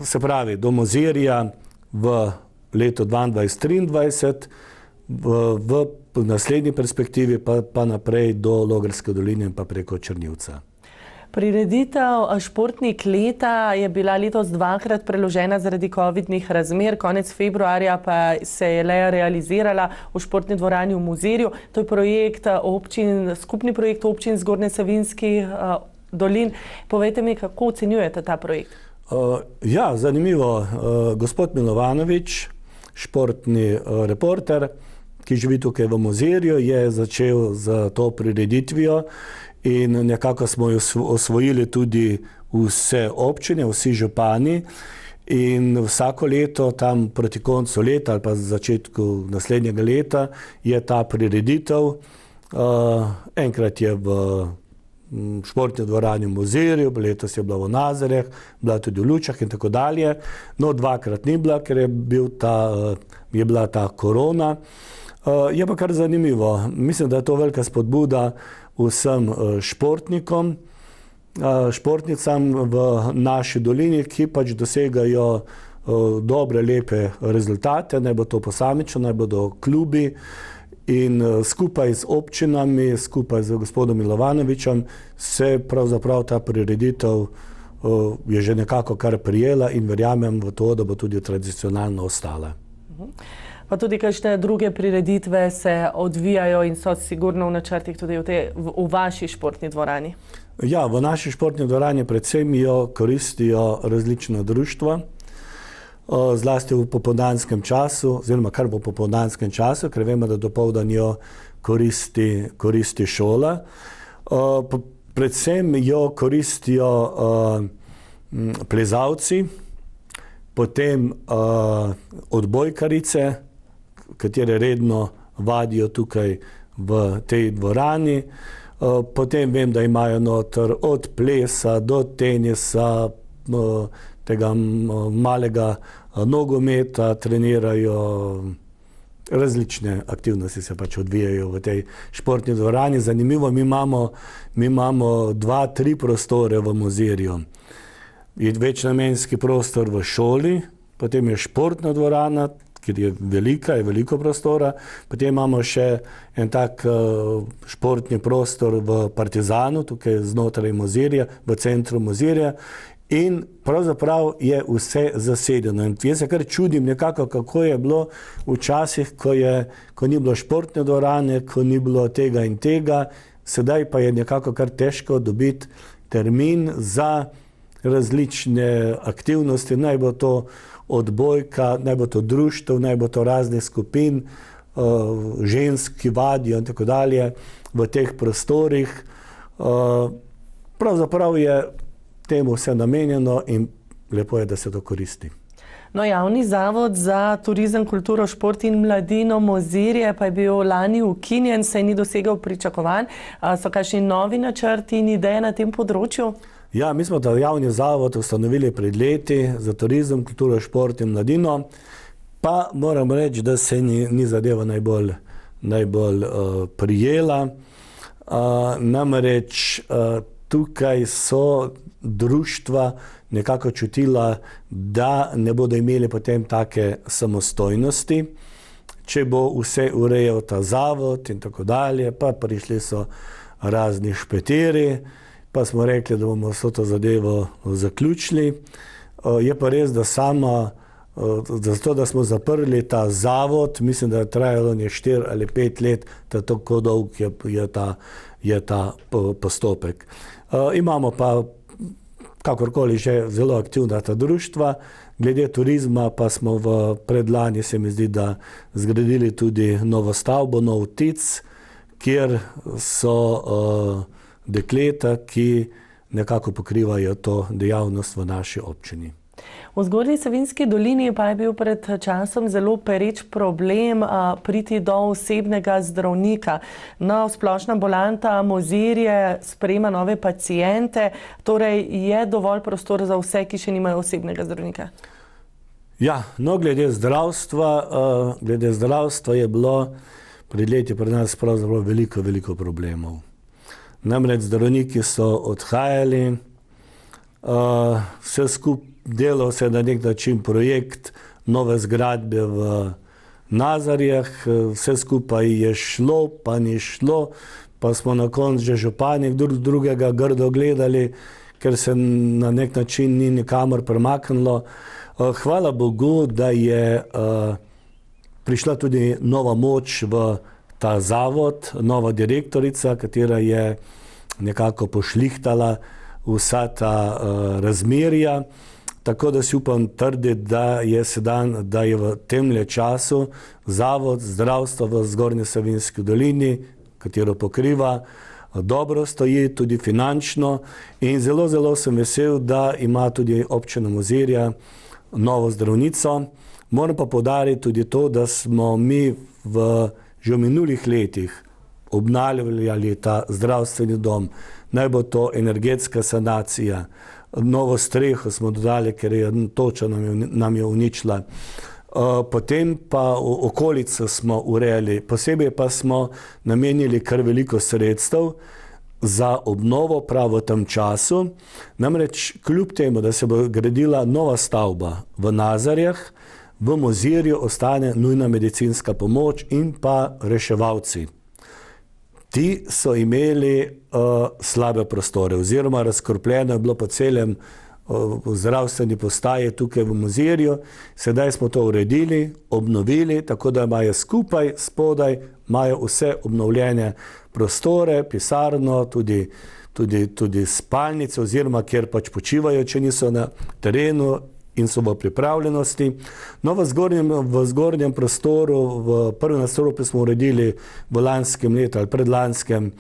Se pravi, do Mozirja v letu 2022-2023, v naslednji perspektivi pa naprej do Logarske doline in pa preko Črnivca. Prireditev Športnik leta je bila letos 2-krat preložena zaradi covidnih razmer, konec februarja pa se je le realizirala v športni dvorani v Mozirju. To je skupni projekt občin Zgornje Savinjski dolin. Povejte mi, kako ocenjujete ta projekt? Ja, zanimivo. Gospod Milovanovič, športni reporter, ki živi tukaj v Mozirju, je začel z to prireditvijo in nekako smo jo osvojili tudi vse občine, vsi župani. In vsako leto, tam proti koncu leta ali pa začetku naslednjega leta, je ta prireditev. Enkrat je v športni dvorani v Mozirju, letos je bila v Nazarjah, bila tudi v Lučah in tako dalje. No, dvakrat ni bila, ker je bila ta korona. Je pa kar zanimivo. Mislim, da je to velika spodbuda vsem športnikom, športnicam v naši dolini, ki pač dosegajo dobre, lepe rezultate, naj bo to posamično, naj bodo klubi. In skupaj z občinami, skupaj z gospodom Milovanovičem se pravzaprav ta prireditev je že nekako kar prijela in verjamem v to, da bo tudi tradicionalno ostala. Pa tudi kakšne druge prireditve se odvijajo in so sigurno v načrtih tudi v vaši športni dvorani? Ja, v naši športni dvorani predvsem jo koristijo različna društva, zlasti v popoldanskem času, oziroma kar v popoldanskem času, ker vemo, da dopoldan jo koristi šola. Predvsem jo koristijo plezalci, potem odbojkarice, katere redno vadijo tukaj v tej dvorani. Potem vem, da imajo noter od plesa do tenisa, tega malega nogometa, trenirajo, različne aktivnosti se pač odvijajo v tej športni dvorani. Zanimivo, mi imamo 2-3 prostore v Mozirju. Je večnamenski prostor v šoli, potem je športna dvorana, ker je veliko prostora, potem imamo še en tak športni prostor v Partizanu, tukaj znotraj Mozirja, v centru Mozirja. In pravzaprav je vse zasedeno. In jaz se kar čudim nekako, kako je bilo včasih, ko ni bilo športne dvorane, ko ni bilo tega in tega, sedaj pa je nekako kar težko dobiti termin za različne aktivnosti, naj bo to odbojka, naj bo to društev, naj bo to raznih skupin, žensk, ki vadijo in tako dalje v teh prostorih. Pravzaprav je temu vse namenjeno in lepo je, da se to koristi. No, Javni zavod za turizem, kulturo, šport in mladino Mozirje pa je bil lani ukinjen, saj ni dosegel pričakovanj. So kakšni novi načrti in ideje na tem področju? Ja, mi smo ta javni zavod ustanovili pred leti za turizem, kulturo, šport in mladino, pa moram reči, da se ni zadeva najbolj prijela. Namreč tukaj so društva nekako čutila, da ne bodo imeli potem take samostojnosti, če bo vse urejal ta zavod in tako dalje, pa prišli so razni špetiri, pa smo rekli, da bomo vso to zadevo zaključili. Je pa res, da zato, da smo zaprli ta zavod, mislim, da je trajalo 4 ali 5 let, tako dolg je ta postopek. Imamo pa kakorkoli že zelo aktivna ta društva. Glede turizma pa smo predlani, se mi zdi, da zgradili tudi novo stavbo, nov TIC, kjer so dekleta, ki nekako pokrivajo to dejavnost v naši občini. V Zgornji Savinjski dolini pa je bil pred časom zelo pereč problem priti do osebnega zdravnika. No, splošna ambulanta Mozirje sprejema nove paciente, torej je dovolj prostor za vse, ki še nimajo osebnega zdravnika? Ja, no, glede zdravstva je bilo pred leti pri nas pravzaprav veliko problemov. Namreč zdravniki so odhajali, vse skupaj delal se na nek način projekt nove zgradbe v Nazarjah, vse skupaj je šlo, pa ni šlo, pa smo na koncu že župani drugega grdo gledali, ker se na nek način ni nikamor premaknilo. Hvala Bogu, da je prišla tudi nova moč v ta zavod, nova direktorica, katera je nekako pošlihtala vsa ta razmerja. Tako da si upam trditi, da je v temle času Zavod zdravstva v Zgornji Savinjski dolini, katero pokriva, dobro stoji tudi finančno in zelo, zelo sem vesel, da ima tudi občina Mozirje novo zdravnico. Moram pa poudariti tudi to, da smo mi že v minulih letih obnavljali ta zdravstveni dom, naj bo to energetska sanacija, novo streho smo dodali, ker je toča nam je uničila. Potem pa okolico smo urejali, posebej pa smo namenili kar veliko sredstev za obnovo prav v tem času. Namreč kljub temu, da se bo gradila nova stavba v Nazarjah, v Mozirju ostane nujna medicinska pomoč in pa reševalci. Ti so imeli slabe prostore oziroma razkropljeno je bilo po celem zdravstveni postaji tukaj v Mozirju. Sedaj smo to uredili, obnovili, tako da imajo skupaj spodaj imajo vse obnovljene prostore, pisarno, tudi spalnice oziroma kjer pač počivajo, če niso na terenu in so v pripravljenosti. No, v zgornjem prostoru, v prvem nadstropju smo uredili v lanskem letu ali predlanskem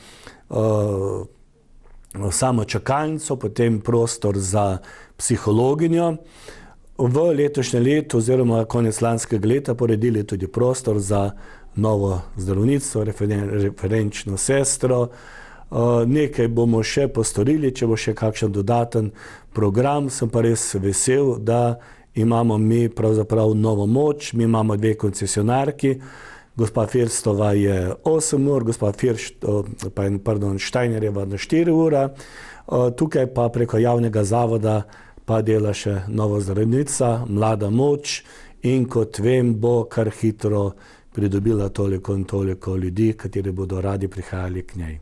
samo čakalnico, potem prostor za psihologinjo. V letošnjem letu oziroma konec lanskega leta poredili tudi prostor za novo zdravnico, referenčno sestro. Nekaj bomo še postorili, če bo še kakšen dodaten program. Sem pa res vesel, da imamo mi pravzaprav novo moč. Mi imamo 2 koncesionarki. Gospa Firstova je 8 ur, gospa Štajnerjeva na 4 ure. Tukaj pa preko javnega zavoda pa dela še nova zdravnica, mlada moč in kot vem, bo kar hitro pridobila toliko in toliko ljudi, kateri bodo radi prihajali k njej.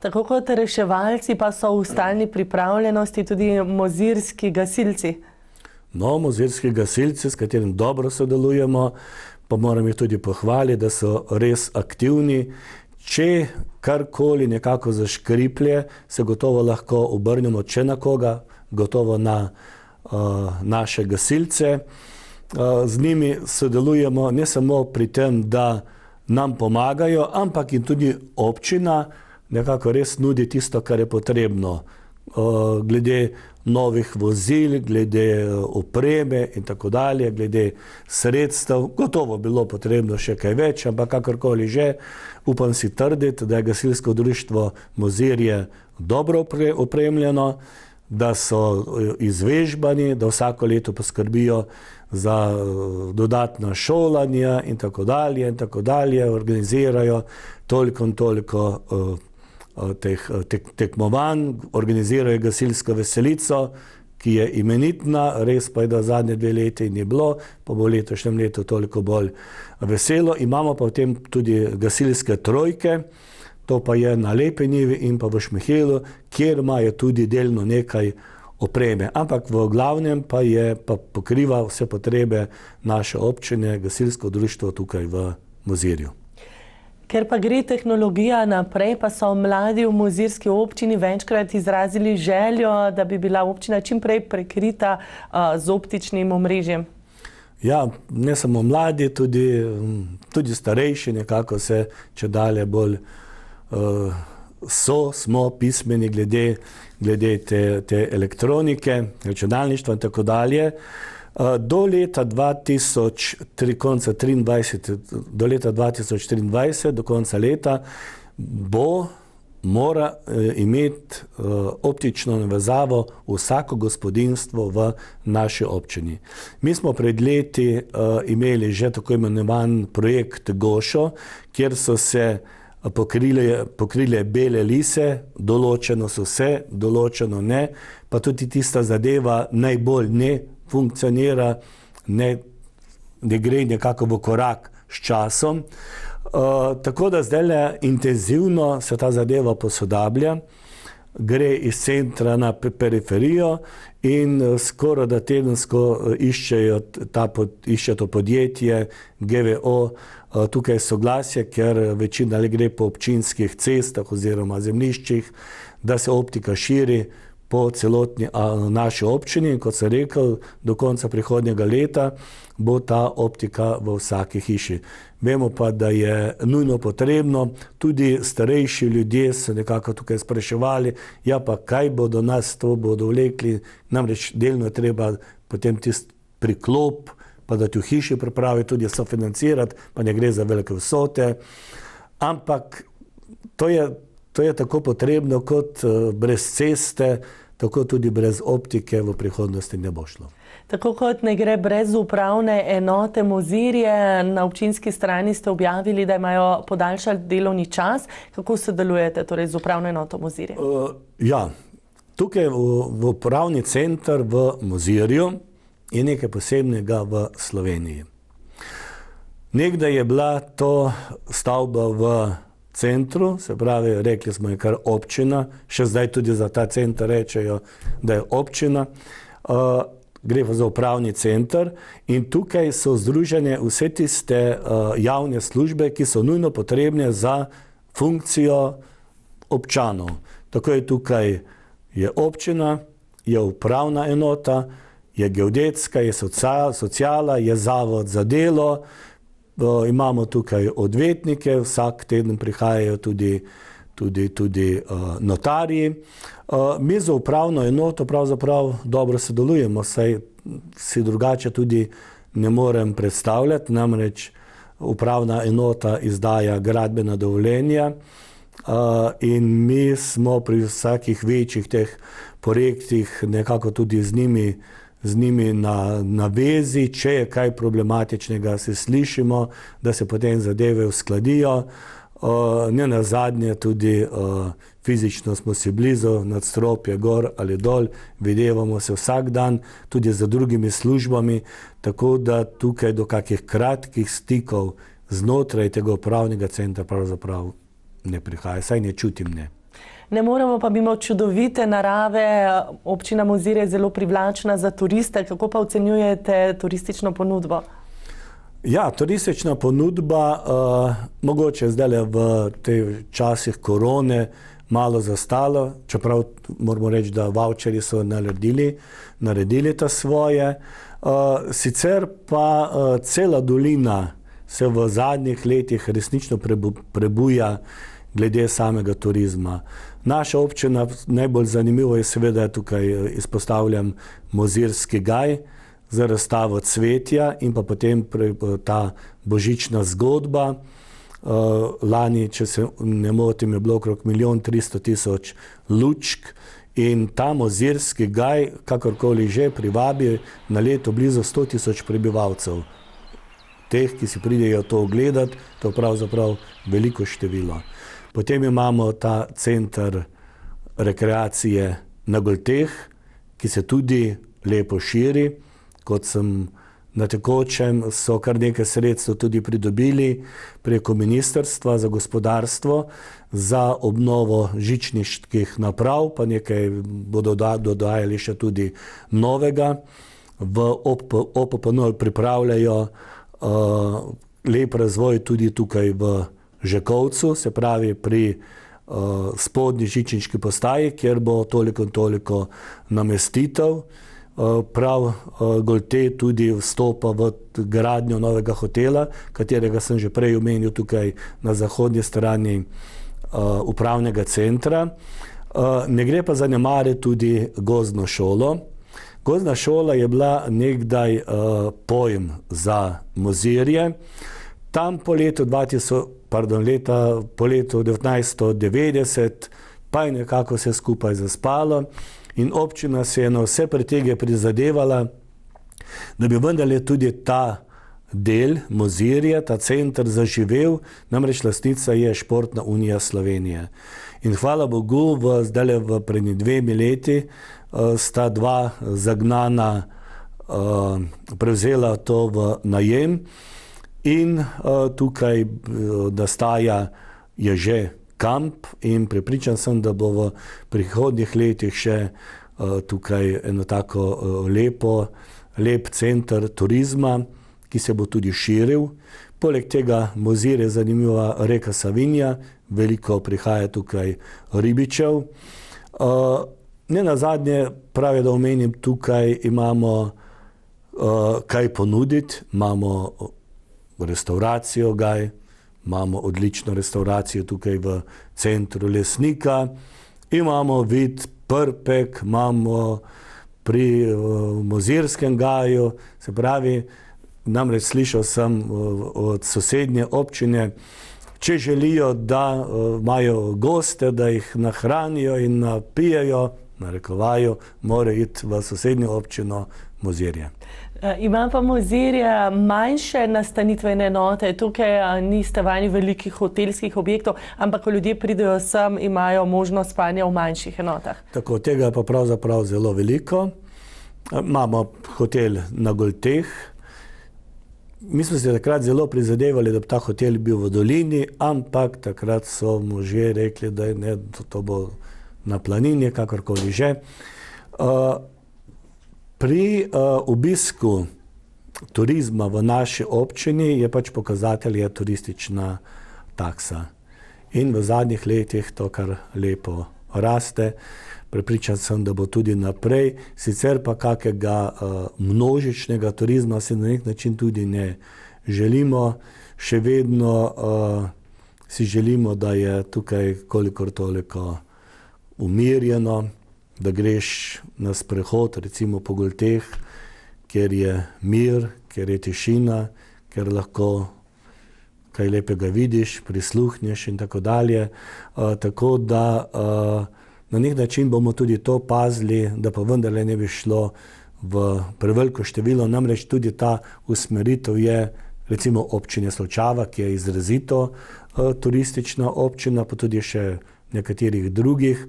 Tako kot reševalci pa so v stalni pripravljenosti tudi mozirski gasilci. No, mozirski gasilci, s katerim dobro sodelujemo, pa moram jih tudi pohvaliti, da so res aktivni. Če karkoli nekako zaškriplje, se gotovo lahko obrnemo, če na koga, gotovo na naše gasilce. Z njimi sodelujemo ne samo pri tem, da nam pomagajo, ampak in tudi občina nekako res nudi tisto, kar je potrebno. Glede novih vozil, glede opreme in tako dalje, glede sredstev. Gotovo bilo potrebno še kaj več, ampak kakorkoli že, upam si trditi, da je gasilsko društvo Mozirje dobro opremljeno, da so izvežbani, da vsako leto poskrbijo za dodatna šolanja in tako dalje, organizirajo toliko in toliko tekmovanj, organizirajo gasilsko veselico, ki je imenitna, res pa je, da zadnje 2 leti ni bilo, pa bo v letošnjem letu toliko bolj veselo. Imamo pa v tem tudi gasilske trojke, to pa je na Lepi njivi in pa v Šmihelu, kjer imajo tudi delno nekaj opreme. Ampak v glavnem pa pokriva vse potrebe naše občine, gasilsko društvo tukaj v Mozirju. Ker pa gre tehnologija naprej, pa so mladi v mozirski občini večkrat izrazili željo, da bi bila občina čim prej prekrita z optičnim omrežjem. Ja, ne samo mladi, tudi starejši nekako se čedalje bolj smo pismeni glede te elektronike, računalništva in tako dalje. Do leta 2023, do konca leta, mora imeti optično navezavo vsako gospodinjstvo v naši občini. Mi smo pred leti imeli že tako imenovan projekt Gošo, kjer so se pokrile bele lise, določeno so vse, določeno ne, pa tudi tista zadeva najbolj ne funkcionira, ne gre nekako v korak s časom. Tako da zdaj intenzivno se ta zadeva posodablja. gre iz centra na periferijo in skoraj da tedensko išče to podjetje GVO tukaj soglasje, ker večina gre po občinskih cestah oziroma zemljiščih, da se optika širi po celotni naši občini in kot sem rekel, do konca prihodnjega leta bo ta optika v vsaki hiši. Vemo pa, da je nujno potrebno, tudi starejši ljudje so nekako tukaj spraševali, ja pa kaj bodo nas to bodo vlekli, namreč delno je treba potem tisti priklop, pa da ti v hiši pripravi tudi sofinancirati, pa ne gre za velike vsote, ampak to je tako potrebno kot brez ceste, tako tudi brez optike v prihodnosti ne bo šlo. Tako kot ne gre brez upravne enote Mozirje, na občinski strani ste objavili, da imajo podaljšan delovni čas. Kako sodelujete torej z upravno enoto Mozirje? Ja, tukaj v upravni center v Mozirju je nekaj posebnega v Sloveniji. Nekdaj je bila to stavba v centru, se pravi, rekli smo je kar občina, še zdaj tudi za ta center rečejo, da je občina, gre pa za upravni center in tukaj so združene vse tiste javne službe, ki so nujno potrebne za funkcijo občanov. Tako je tukaj je občina, je upravna enota, je geodetska, je sociala, je zavod za delo, imamo tukaj odvetnike, vsak teden prihajajo tudi notarji. Mi za upravno enoto pravzaprav dobro sodelujemo, saj si drugače tudi ne morem predstavljati, namreč upravna enota izdaja gradbena dovoljenja in mi smo pri vsakih večjih teh projektih nekako tudi z njimi na vezi, če je kaj problematičnega, se slišimo, da se potem zadeve uskladijo. Ne nazadnje tudi fizično smo si blizu, nadstropje gor ali dol, videvamo se vsak dan, tudi z drugimi službami, tako da tukaj do kakih kratkih stikov znotraj tega upravnega centra pravzaprav ne prihaja, saj ne čutim ne. Ne moremo pa mimo čudovite narave, občina Mozirje je zelo privlačna za turiste. Kako pa ocenjujete turistično ponudbo? Ja, turistična ponudba, mogoče zdaj v teh časih korone malo zastala, čeprav moramo reči, da voucherji so naredili ta svoje. Sicer pa cela dolina se v zadnjih letih resnično prebuja glede samega turizma. Naša občina, najbolj zanimivo je seveda, tukaj izpostavljam Mozirski gaj za razstavo cvetja in pa potem ta božična zgodba. Lani, če se ne motim, je bilo okrog 1.300.000 lučk in ta Mozirski gaj, kakorkoli že, privabi na leto blizu 100.000 prebivalcev. Teh, ki si pridejo to ogledati, to je pravzaprav veliko število. Potem imamo ta center rekreacije na Golteh, ki se tudi lepo širi. Kot sem na tekočem, so kar nekaj sredstev tudi pridobili preko Ministrstva za gospodarstvo za obnovo žičniških naprav, pa nekaj bodo dodajali še tudi novega. V OPPN pripravljajo lep razvoj tudi tukaj v Žekovcu, se pravi pri spodnji žičniški postaji, kjer bo toliko in toliko namestitev. Prav Golte tudi vstopa v gradnjo novega hotela, katerega sem že prej omenil tukaj na zahodnji strani upravnega centra. Ne gre pa zanemariti tudi gozdno šolo. Gozdna šola je bila nekdaj pojem za Mozirje. Tam po letu 1990 pa je nekako vse skupaj zaspalo in občina se je na vse pretege prizadevala, da bi vendarle tudi ta del Mozirje, ta center zaživel, namreč lastnica je Športna unija Slovenije. In hvala Bogu, zdaj pred 2 leti sta dva zagnana prevzela to v najem in tukaj nastaja je že kamp in prepričan sem, da bo v prihodnjih letih še tukaj eno tako lep center turizma, ki se bo tudi širil. Poleg tega Mozir je zanimiva reka Savinja, veliko prihaja tukaj ribičev. Ne nazadnje pravi, da omenim, tukaj imamo kaj ponuditi, imamo restauracijo Gaj, imamo odlično restauracijo tukaj v centru Lesnika, imamo vid Prpek, imamo pri Mozirskem Gaju, se pravi, namreč slišal sem od sosednje občine, če želijo, da imajo goste, da jih nahranijo in napijejo, narekovajo, morajo iti v sosednjo občino Mozirje. Ima pa Mozirje manjše nastanitvene enote, tukaj niste vajeni velikih hotelskih objektov, ampak ko ljudje pridejo sem, imajo možnost spanja v manjših enotah. Tako, tega je pa pravzaprav zelo veliko. Imamo hotel na Golteh. Mi smo se takrat zelo prizadevali, da bi ta hotel bil v dolini, ampak takrat so možje rekli, da ne, to bo na planini, kakorkoli že. Pri obisku turizma v naši občini je pač pokazatelj turistična taksa. In v zadnjih letih to kar lepo raste. Prepričan sem, da bo tudi naprej. Sicer pa kakega množičnega turizma se na nek način tudi ne želimo. Še vedno si želimo, da je tukaj kolikor toliko umirjeno, da greš na sprehod, recimo po Golteh, kjer je mir, kjer je tišina, kjer lahko kaj lepega vidiš, prisluhneš in tako dalje. Tako da na nek način bomo tudi to pazili, da pa vendarle ne bi šlo v preveliko število. Namreč tudi ta usmeritev je recimo občine Solčava, ki je izrazito turistična občina, pa tudi še nekaterih drugih.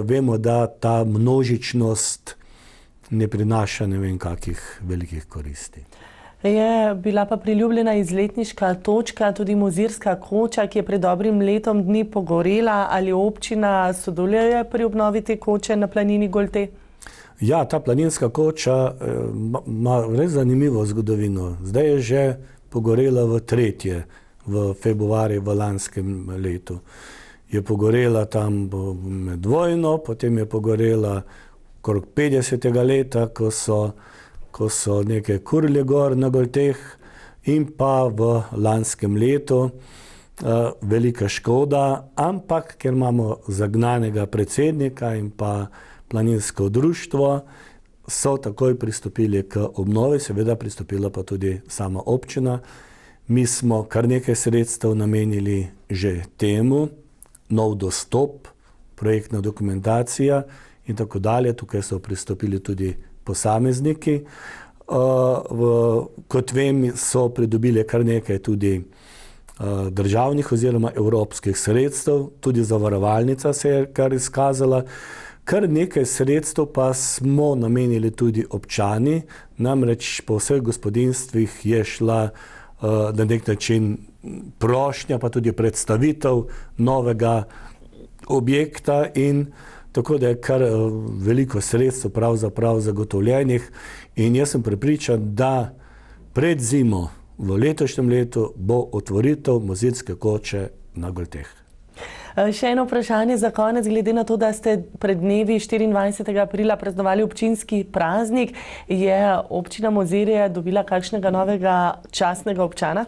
Vemo, da ta množičnost ne prinaša ne vem kakih velikih koristi. Je bila pa priljubljena izletniška točka, tudi Mozirska koča, ki je pred dobrim letom dni pogorela. Ali občina sodeluje pri obnovi te koče na planini Golte? Ja, ta planinska koča ima res zanimivo zgodovino. Zdaj je že pogorela v tretje, v februarju v lanskem letu. Je pogorela tam med vojno, potem je pogorela okrog 50. leta, ko so neke kurlje gor na Golteh, in pa v lanskem letu. Velika škoda, ampak ker imamo zagnanega predsednika in pa planinsko društvo, so takoj pristopili k obnovi, seveda pristopila pa tudi sama občina. Mi smo kar nekaj sredstev namenili že temu, nov dostop, projektna dokumentacija in tako dalje. Tukaj so pristopili tudi posamezniki. Kot vem, so pridobili kar nekaj tudi državnih oziroma evropskih sredstev, tudi zavarovalnica se je kar izkazala. Kar nekaj sredstev pa smo namenili tudi občani, namreč po vseh gospodinstvih je šla na nek način prošnja, pa tudi predstavitev novega objekta, in tako da je kar veliko sredstev pravzaprav zagotovljenih. In jaz sem prepričan, da pred zimo v letošnjem letu bo otvoritev Mozirske koče na Golteh. Še eno vprašanje za konec, glede na to, da ste pred dnevi 24. aprila praznovali občinski praznik, je občina Mozirje dobila kakšnega novega častnega občana?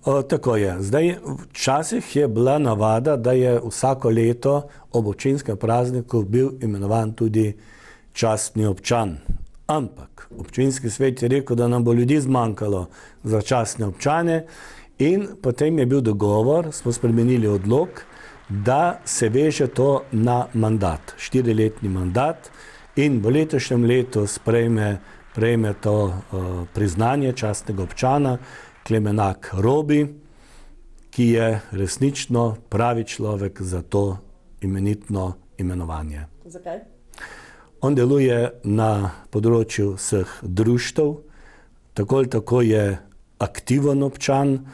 Tako je. Zdaj, včasih je bila navada, da je vsako leto ob občinskem prazniku bil imenovan tudi častni občan. Ampak občinski svet je rekel, da nam bo ljudi zmanjkalo za častne občane, in potem je bil dogovor, smo spremenili odlok, da se veže to na mandat, 4-letni mandat, in v letošnjem letu prejme to priznanje častnega občana Klemenak Robi, ki je resnično pravi človek za to imenitno imenovanje. Zakaj? On deluje na področju vseh društev, tako ali tako je aktiven občan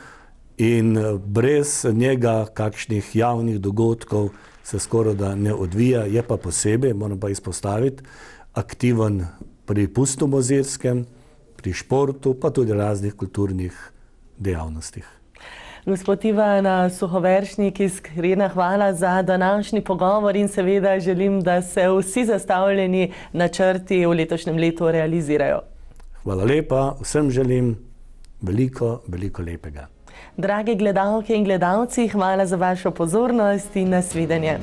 in brez njega kakšnih javnih dogodkov se skoraj da ne odvija, je pa posebej, moram pa izpostaviti, aktiven pri pustomozirskem, pri športu, pa tudi raznih kulturnih dejavnostih. Gospod Ivan Suhovršnik, iskrena hvala za današnji pogovor in seveda želim, da se vsi zastavljeni načrti v letošnjem letu realizirajo. Hvala lepa, vsem želim veliko, veliko lepega. Drage gledalke in gledalci, hvala za vašo pozornost in nasvidenje.